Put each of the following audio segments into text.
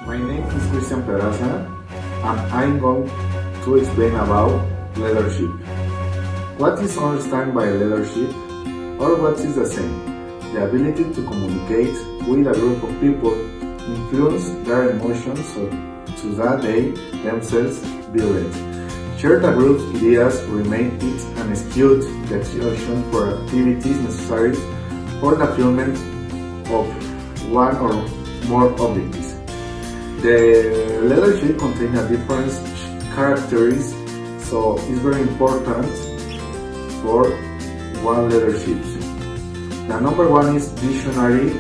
My name is Christian Pedraza and I'm going to explain about leadership. What is understood by leadership, or what is the same? The ability to communicate with a group of people, influence their emotions so that they themselves be led. Share the group's ideas, remain it, and execute the execution for activities necessary for the fulfillment of one or more objectives. The leadership contains a different characteristics, so it's very important for one leadership. The number one is visionary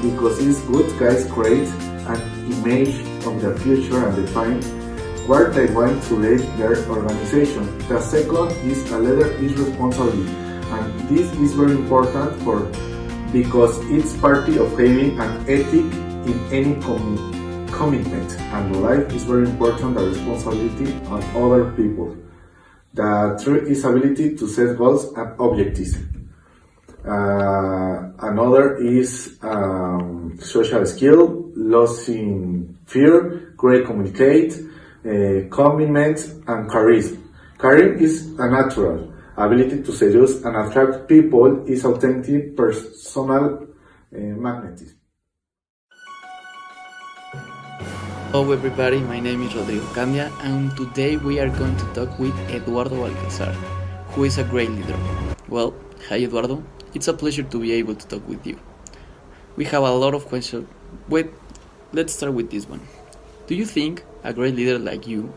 because these good guys create an image of the future and define where they want to lead their organization. The second is a leader is responsible, and this is very important for because it's part of having an ethic in any commitment, and life is very important, the responsibility on other people. The third is ability to set goals and objectives. Another is social skill, losing fear, great communicate, commitment, and charisma. Charisma is a natural ability to seduce and attract people, is authentic personal magnetism. Hello everybody, my name is Rodrigo Candia and today we are going to talk with Eduardo Alcazar, who is a great leader. Well, hi Eduardo, it's a pleasure to be able to talk with you. We have a lot of questions. Wait, let's start with this one. Do you think a great leader like you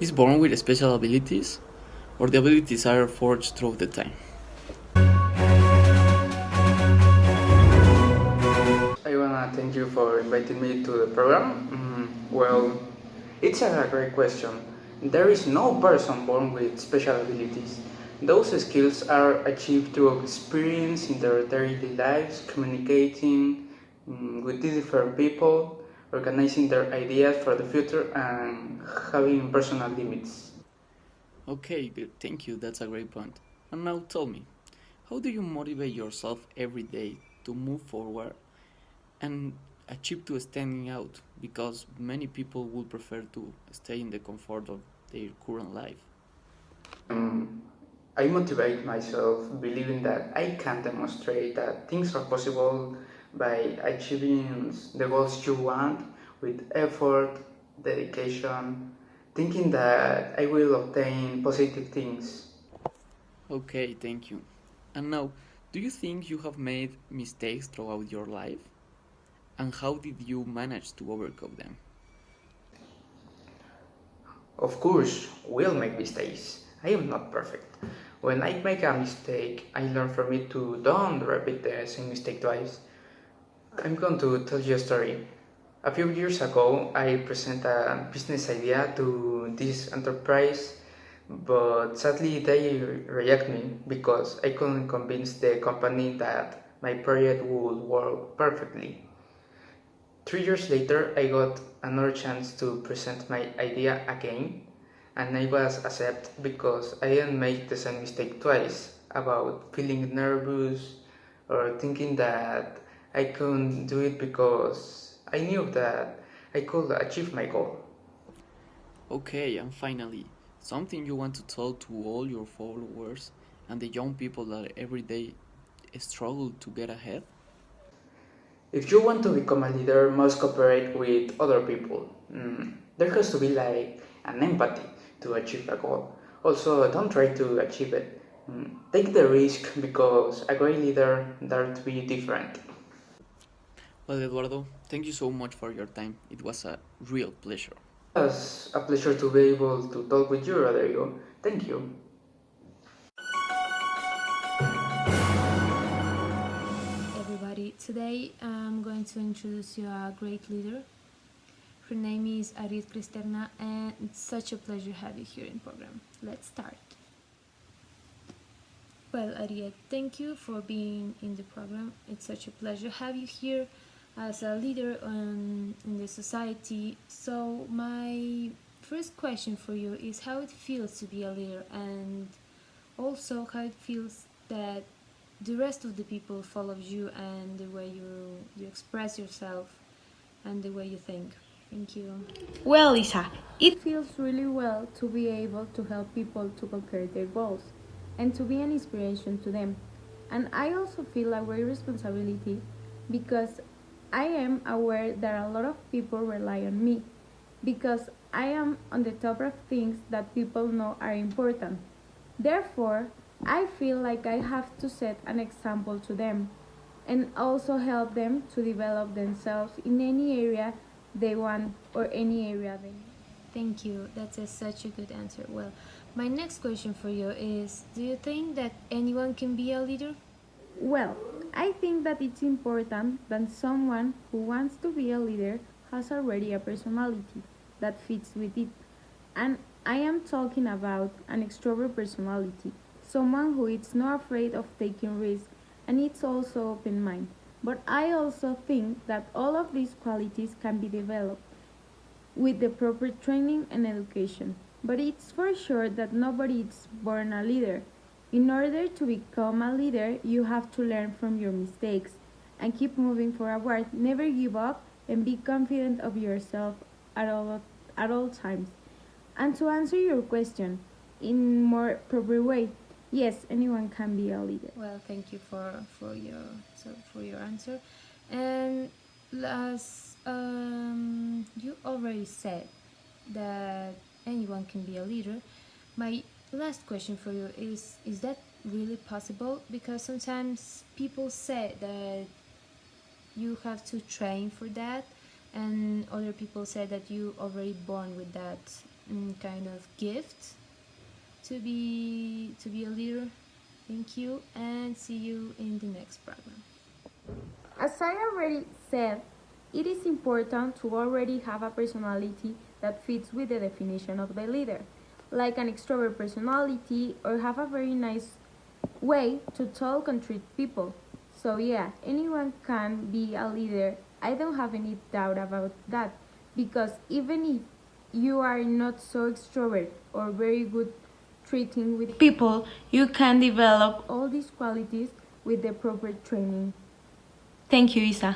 is born with special abilities, or the abilities are forged through the time? I wanna thank you for inviting me to the program. Well, it's a great question. There is no person born with special abilities. Those skills are achieved through experience in their daily lives, communicating with different people, organizing their ideas for the future, and having personal limits. Okay, good, thank you, that's a great point. And now tell me, how do you motivate yourself every day to move forward and achieve to standing out, because many people would prefer to stay in the comfort of their current life? Um, I motivate myself believing that I can demonstrate that things are possible by achieving the goals you want with effort, dedication, thinking that I will obtain positive things. Okay, thank you. And now, do you think you have made mistakes throughout your life? And how did you manage to overcome them? Of course, we'll make mistakes. I am not perfect. When I make a mistake, I learn from it to don't repeat the same mistake twice. I'm going to tell you a story. A few years ago, I presented a business idea to this enterprise, but sadly they reject me because I couldn't convince the company that my project would work perfectly. 3 years later, I got another chance to present my idea again, and I was accepted because I didn't make the same mistake twice about feeling nervous or thinking that I couldn't do it because I knew that I could achieve my goal. Okay, and finally, something you want to tell to all your followers and the young people that every day struggle to get ahead? If you want to become a leader, must cooperate with other people. There has to be like an empathy to achieve a goal. Also, don't try to achieve it. Take the risk because a great leader dare to be different. Well, Eduardo, thank you so much for your time. It was a real pleasure. It was a pleasure to be able to talk with you, Rodrigo. Thank you. Everybody. Today I'm going to introduce you a great leader. Her name is Ariet Cristerna, and it's such a pleasure to have you here in program. Let's start. Well, Ariet, thank you for being in the program. It's such a pleasure to have you here as a leader in the society. So my first question for you is how it feels to be a leader, and also how it feels that the rest of the people follows you and the way you express yourself. and the way you think. Thank you. Well, Lisa, it feels really well to be able to help people to conquer their goals and to be an inspiration to them. And I also feel a great responsibility because I am aware that a lot of people rely on me because I am on the top of things that people know are important. Therefore, I feel like I have to set an example to them and also help them to develop themselves in any area they want or any area they need. Thank you. Such a good answer. Well, my next question for you is, do you think that anyone can be a leader? Well, I think that it's important that someone who wants to be a leader has already a personality that fits with it. And I am talking about an extrovert personality, someone who is not afraid of taking risks and it's also open minded. But I also think that all of these qualities can be developed with the proper training and education. But it's for sure that nobody is born a leader. In order to become a leader, you have to learn from your mistakes and keep moving forward. Never give up and be confident of yourself at all times. And to answer your question in more proper way, yes, anyone can be a leader. Well, thank you for your answer. And as you already said that anyone can be a leader, my last question for you is that really possible? Because sometimes people say that you have to train for that, and other people say that you already born with that kind of gift to be a leader. Thank you, and see you in the next program. As I already said, it is important to already have a personality that fits with the definition of the leader, like an extrovert personality or have a very nice way to talk and treat people. So yeah, anyone can be a leader. I don't have any doubt about that because even if you are not so extrovert or very good treating with people, you can develop all these qualities with the proper training. Thank you, Isa.